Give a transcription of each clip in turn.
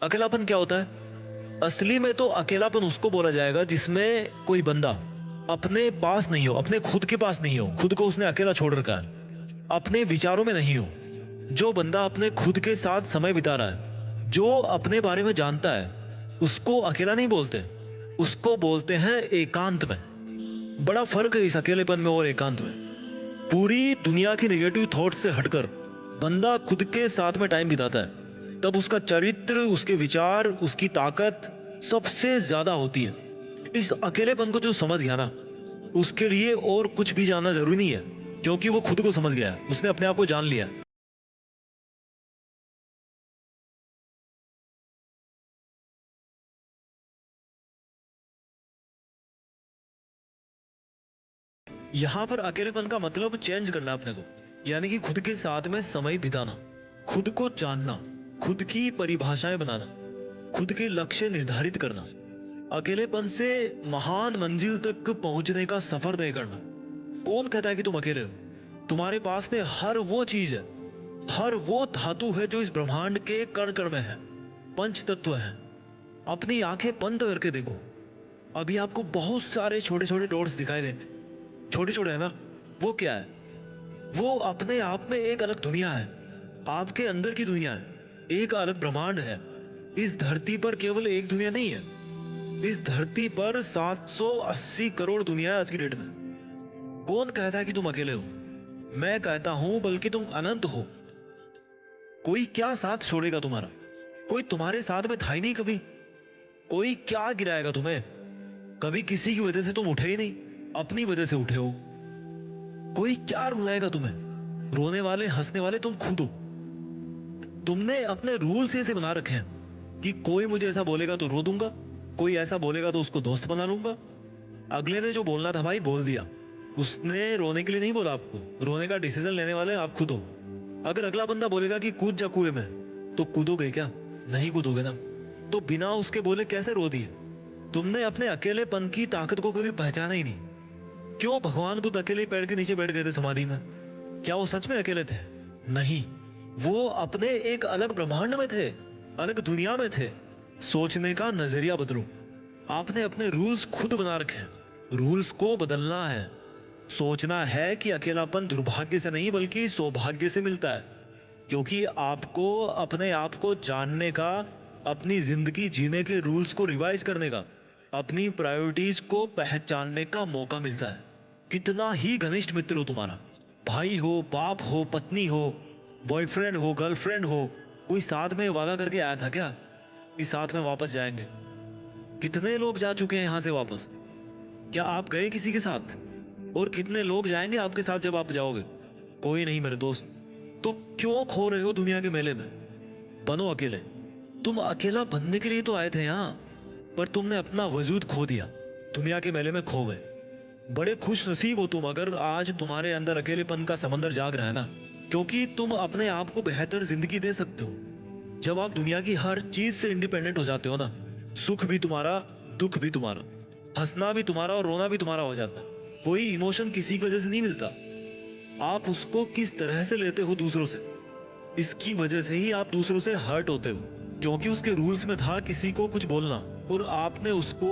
अकेलापन क्या होता है? असली में तो अकेलापन उसको बोला जाएगा जिसमें कोई बंदा अपने पास नहीं हो, अपने खुद के पास नहीं हो, खुद को उसने अकेला छोड़ रखा है, अपने विचारों में नहीं हो। जो बंदा अपने खुद के साथ समय बिता रहा है, जो अपने बारे में जानता है, उसको अकेला नहीं बोलते, उसको बोलते हैं एकांत में। बड़ा फर्क है इस अकेलेपन में और एकांत में। पूरी दुनिया की नेगेटिव थॉट से हटकर बंदा खुद के साथ में टाइम बिताता है, तब उसका चरित्र, उसके विचार, उसकी ताकत सबसे ज्यादा होती है। इस अकेलेपन को जो समझ गया ना, उसके लिए और कुछ भी जानना जरूरी नहीं है, क्योंकि वो खुद को समझ गया है, उसने अपने आप को जान लिया है। यहां पर अकेलेपन का मतलब चेंज करना अपने को, यानी कि खुद के साथ में समय बिताना, खुद को जानना, खुद की परिभाषाएं बनाना, खुद के लक्ष्य निर्धारित करना। अकेलेपन से महान मंजिल तक पहुंचने का सफर तय करना। कौन कहता है कि तुम अकेले हो? तुम्हारे पास में हर वो चीज है, हर वो धातु है जो इस ब्रह्मांड के कण कण में है, पंच तत्व है। अपनी आंखें बंद करके देखो, अभी आपको बहुत सारे छोटे छोटे डॉट्स दिखाई देंगे। छोटे छोटे है ना? वो क्या है? वो अपने आप में एक अलग दुनिया है, आपके अंदर की दुनिया है, एक अलग ब्रह्मांड है। इस धरती पर केवल एक दुनिया नहीं है, इस धरती पर 780 करोड़ दुनिया है आज की डेट में। कौन कहता है कि तुम अकेले हो? मैं कहता हूं बल्कि तुम अनंत हो। कोई क्या साथ छोड़ेगा तुम्हारा? कोई तुम्हारे साथ में था ही नहीं कभी। कोई क्या गिराएगा तुम्हें? कभी किसी की वजह से तुम उठे ही नहीं, अपनी वजह से उठे हो। कोई क्या रुलाएगा तुम्हें? रोने वाले हंसने वाले तुम खुद हो। तुमने अपने रूल्स ऐसे बना रखे हैं कि कोई मुझे ऐसा बोलेगा तो रो दूंगा, कोई ऐसा बोलेगा तो उसको दोस्त बना लूंगा। अगले ने जो बोलना था भाई बोल दिया, उसने रोने के लिए नहीं बोला आपको, रोने का डिसीजन लेने वाले आप खुद हो। अगर अगला बंदा बोलेगा कि कूद जा कुएं में, तो कूदोगे क्या? नहीं कूदोगे ना। तो बिना उसके बोले कैसे रो दिए? तुमने अपने अकेलेपन की ताकत को कभी पहचाना ही नहीं। क्यों भगवान बुद्ध अकेले पेड़ के नीचे बैठ गए थे समाधि में? क्या वो सच में अकेले थे? नहीं, वो अपने एक अलग ब्रह्मांड में थे, अलग दुनिया में थे। सोचने का नजरिया बदलो। आपने अपने रूल्स खुद बना रखे हैं, रूल्स को बदलना है। सोचना है कि अकेलापन दुर्भाग्य से नहीं बल्कि सौभाग्य से मिलता है, क्योंकि आपको अपने आप को जानने का, अपनी जिंदगी जीने के रूल्स को रिवाइज करने का, अपनी प्रायोरिटीज को पहचानने का मौका मिलता है। कितना ही घनिष्ठ मित्र हो तुम्हारा, भाई हो, बाप हो, पत्नी हो, बॉयफ्रेंड हो, गर्लफ्रेंड हो, कोई साथ में वादा करके आया था क्या कि साथ में वापस जाएंगे? कितने लोग जा चुके हैं यहां से वापस? क्या आप गए किसी के साथ? और कितने लोग जाएंगे आपके साथ जब आप जाओगे? कोई नहीं मेरे दोस्त। तो क्यों खो रहे हो दुनिया के मेले में? बनो अकेले। तुम अकेला बनने के लिए तो आए थे यहाँ, पर तुमने अपना वजूद खो दिया, दुनिया के मेले में खो गए। बड़े खुश नसीब हो तुम अगर आज तुम्हारे अंदर अकेलेपन का समंदर जाग रहा है ना, क्योंकि तुम अपने आप को बेहतर जिंदगी दे सकते हो। जब आप दुनिया की हर चीज से इंडिपेंडेंट हो जाते हो ना, सुख भी तुम्हारा, दुख भी तुम्हारा, हंसना भी तुम्हारा और रोना भी तुम्हारा हो जाता है। कोई इमोशन किसी की वजह से नहीं मिलता, आप उसको किस तरह से लेते हो दूसरों से, इसकी वजह से ही आप दूसरों से हर्ट होते हो। क्योंकि उसके रूल्स में था किसी को कुछ बोलना, और आपने उसको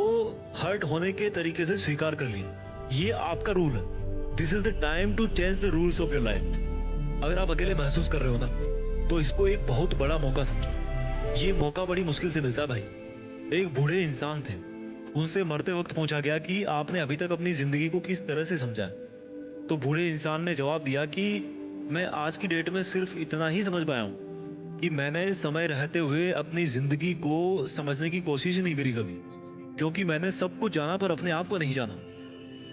हर्ट होने के तरीके से स्वीकार कर लिया। ये आपका रूल है। This is the time to change the rules of your life. अगर आप अकेले महसूस कर रहे हो ना, तो इसको एक बहुत बड़ा मौका समझो। ये मौका बड़ी मुश्किल से मिलता है भाई। एक बूढ़े इंसान थे, उनसे मरते वक्त पूछा गया कि आपने अभी तक अपनी जिंदगी को किस तरह से समझा है? तो बूढ़े इंसान ने जवाब दिया कि मैं आज की डेट में सिर्फ इतना ही समझ पाया हूं कि मैंने समय रहते हुए अपनी जिंदगी को समझने की कोशिश ही नहीं करी कभी, क्योंकि मैंने सब कुछ जाना पर अपने आप को नहीं जाना,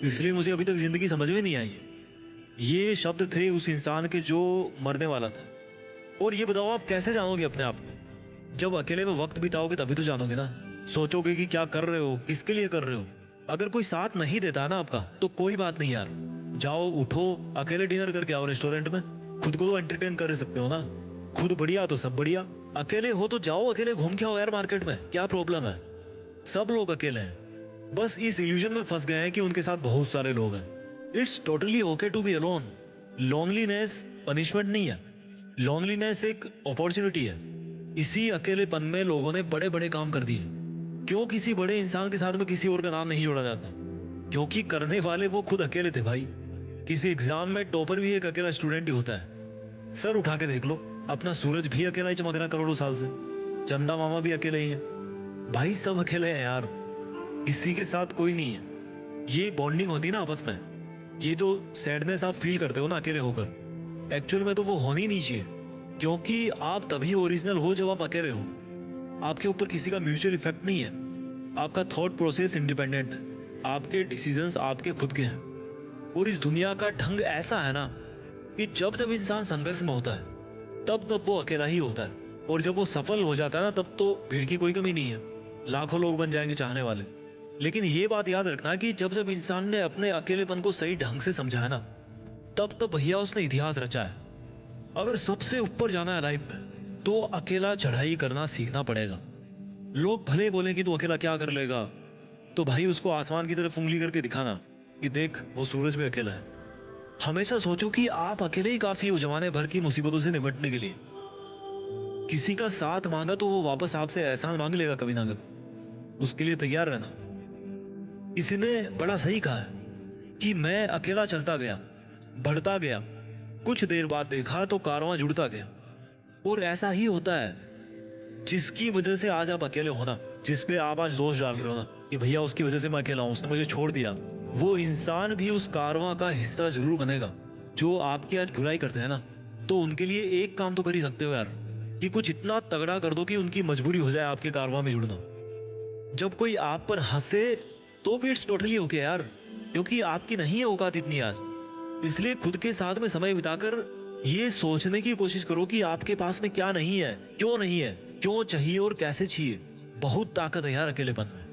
इसलिए मुझे अभी तक जिंदगी समझ में नहीं आई है। ये शब्द थे उस इंसान के जो मरने वाला था। और ये बताओ आप कैसे जानोगे अपने आप को? जब अकेले में वक्त बिताओगे तभी तो जानोगे ना। सोचोगे कि क्या कर रहे हो, किसके लिए कर रहे हो। अगर कोई साथ नहीं देता है ना आपका, तो कोई बात नहीं यार, जाओ उठो, अकेले डिनर करके आओ रेस्टोरेंट में। खुद को तो एंटरटेन कर सकते हो ना। खुद बढ़िया तो सब बढ़िया। अकेले हो तो जाओ अकेले घूम के आओ यार मार्केट में, क्या प्रॉब्लम है? सब लोग अकेले हैं, बस इस इल्यूजन में फंस गए हैं कि उनके साथ बहुत सारे लोग हैं। It's totally okay to be alone. Loneliness punishment नहीं है, लोनलीनेस एक अपॉर्चुनिटी है। इसी अकेलेपन में लोगों ने बड़े बड़े काम कर दिए। क्यों किसी बड़े इंसान के साथ में किसी और का नाम नहीं जोड़ा जाता? क्योंकि करने वाले वो खुद अकेले थे भाई। किसी एग्जाम में टॉपर भी एक अकेला स्टूडेंट ही होता है। सर उठा के देख लो, अपना सूरज भी अकेला ही चमक रहा है करोड़ों साल से। चंदा मामा भी अकेले ही है भाई, सब अकेले हैं यार। किसी के साथ कोई नहीं है। ये बॉन्डिंग होती है ना आपस में, ये जो सैडनेस आप फील करते हो ना अकेले होकर, एक्चुअल में तो वो होनी नहीं चाहिए। क्योंकि आप तभी ओरिजिनल हो जब आप अकेले हो। आपके ऊपर किसी का म्यूचुअल इफेक्ट नहीं है। आपका थॉट प्रोसेस इंडिपेंडेंट है। आपके डिसीजंस आपके खुद के हैं। और इस दुनिया का ढंग ऐसा है ना कि जब जब इंसान संघर्ष में होता है तब तब वो अकेला ही होता है। और जब वो सफल हो जाता है ना, तब तो भीड़ की कोई कमी नहीं है। लाखों लोग बन जाएंगे चाहने वाले। लेकिन ये बात याद रखना कि जब जब इंसान ने अपने अकेलेपन को सही ढंग से समझा है ना, तब तब भैया उसने इतिहास रचा है। अगर सबसे ऊपर जाना है लाइफ में, तो अकेला चढ़ाई करना सीखना पड़ेगा। लोग भले बोले कि तू अकेला क्या कर लेगा, तो भाई उसको आसमान की तरफ उंगली करके दिखाना कि देख वो सूरज भी अकेला है। हमेशा सोचो कि आप अकेले ही काफी हो जमाने भर की मुसीबतों से निपटने के लिए। किसी का साथ मांगा तो वो वापस आपसे एहसान मांग लेगा कभी ना कभी। उसके लिए तैयार रहना। किसी ने बड़ा सही कहा है कि मैं अकेला चलता गया, बढ़ता गया, कुछ देर बाद देखा तो कारवां जुड़ता गया। और ऐसा ही होता है। जिसकी वजह से आज आप अकेले हो ना, जिस पे आप आज दोष डाल रहे हो ना कि भैया उसकी वजह से मैं अकेला हूं, उसने मुझे छोड़ दिया, वो इंसान भी उस कारवां का हिस्सा जरूर बनेगा। जो आपकी आज बुराई करते हैं ना, तो उनके लिए एक काम तो कर ही सकते हो यार, कि कुछ इतना तगड़ा कर दो कि उनकी मजबूरी हो जाए आपके कारवां में जुड़ना। जब कोई आप पर हंसे तो भी इट्स टोटली ओके यार, क्योंकि आपकी नहीं है औकात इतनी आज। इसलिए खुद के साथ में समय बिताकर ये सोचने की कोशिश करो कि आपके पास में क्या नहीं है, क्यों चाहिए और कैसे चाहिए। बहुत ताकत है यार अकेलेपन में।